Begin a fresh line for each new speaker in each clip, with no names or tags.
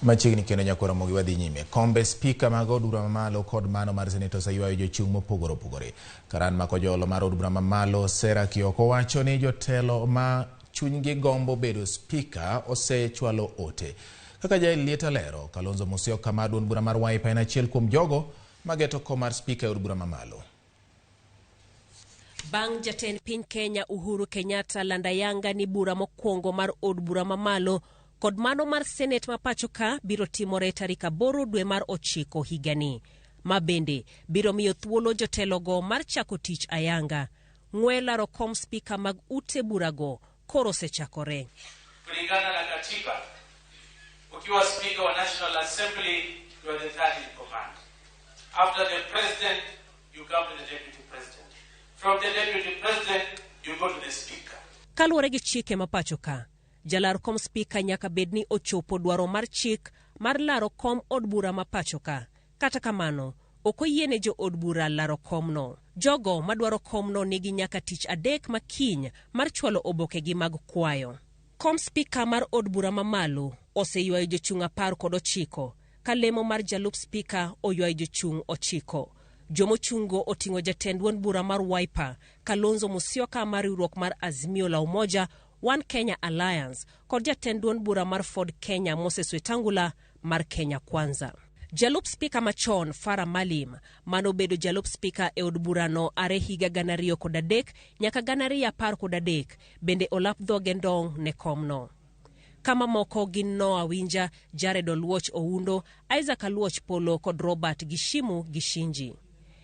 Machiegni kendo nyakoro mogi wadhi nyime. Kombe spika mag od bura mamalo kod mano mar senet oseywayo jochung' mopogore opogore. Karan mako jolo mar od bura mamalo Sarah Kioko wacho ni jotelo ma chunygi gombo bedo spika osechwalo ote. Kaka Jael Lieta lero, Kalonzo Musyoka ma duond bura mar Wiper en achiel kuom jogo mageto kom mar spika e od bura mamalo.
Bang' jatend piny Kenya Uhuru Kenyatta landayanga ni bura mokwongo mar od bura mamalo kod mano mar senet ma pacho ka biro timore tarik 8 dwe mar 9 higani. Ma bende biro miyo thuolo jotelogo mar chako tich ayanga. Ng'we laro kom spika mag ute burago koro sechakore.
Kulingana na katiba, ukiwa spika wa National Assembly, you are the third in command. After the president, you come to the deputy president. From the deputy president, you go to the speaker.
Kaluwore gi chike ma pacho ka, jalar kom spika nyaka bedni ochopo dwaro mar chik mar laro kom od bura ma pacho ka. Kata kamano, okoyiene jo od bura laro komno. Jogo madwaro komno nigi nyaka tich 3 makiny mar chwalo oboke gi mag kwayo. Kom spika mar od bura mamalo oseywayo jochung' 19 ka lemo mar jalup spika oywayo jochung' 9. Jomochungo oting'o jatend duond bura mar Wiper Kalonzo Musyoka mar riwruok mar Azimio la Umoja One Kenya Alliance kod jatend duond bura mar Ford Kenya Moses Wetangula mar Kenya Kwanza. Jalup spika machon Farah Malim manobedo jalup spika e od burano are higa 2003 nyaka 2013 bende olap dhoge ndong' ne komno. Kama moko gin Noah Winja, Jared Oluoch Oundo, Isaac Aluoch Polo kod Robert Gishimu Gishinji.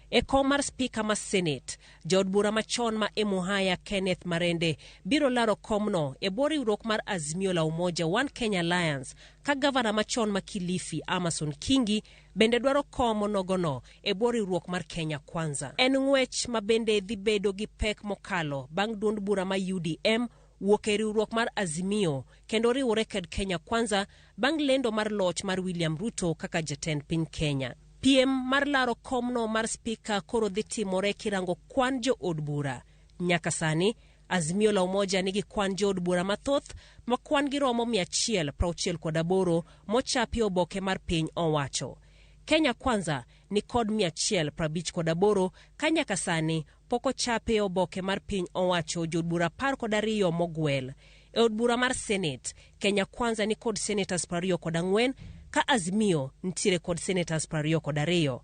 E kom mar spika ma Senate, jaod bura machon ma Emuhaya Kenneth Marende biro laro komno e bwo riwruok mar Azimio la Umoja One Kenya Alliance ka gavana machon ma Kilifi Amason Kingi bende dwaro kom nogono e bwo riwruok mar Kenya Kwanza. En ng'wech ma bende dhi bedo gi pek mokalo bang' duond bura ma UDM wuok e riwruok mar Azimio kendo riwore kod Kenya Kwanza bang' lendo mar loch mar William Ruto kaka jatend piny Kenya. PM mar laro komno mar spika koro dhi timore kirango kwan jo od bura. Nyaka sani, Azimio la Umoja nigi kwan jo od bura mathoth ma kwan gi romo 168 mochapi oboke mar piny owacho. Kenya Kwanza ni kod 158 ka nyaka sani poko chape oboke mar piny owacho jo od bura 12 mogwel. E od bura mar Senate, Kenya Kwanza ni kod senators 24 ka Azimio ntiere kod senators 22.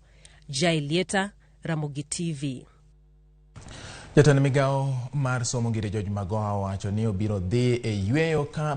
Jael Lieta, Ramogi TV.
Jatend migao mar somo ngire George Magoha wacho ni obiro dhi e yweyo ka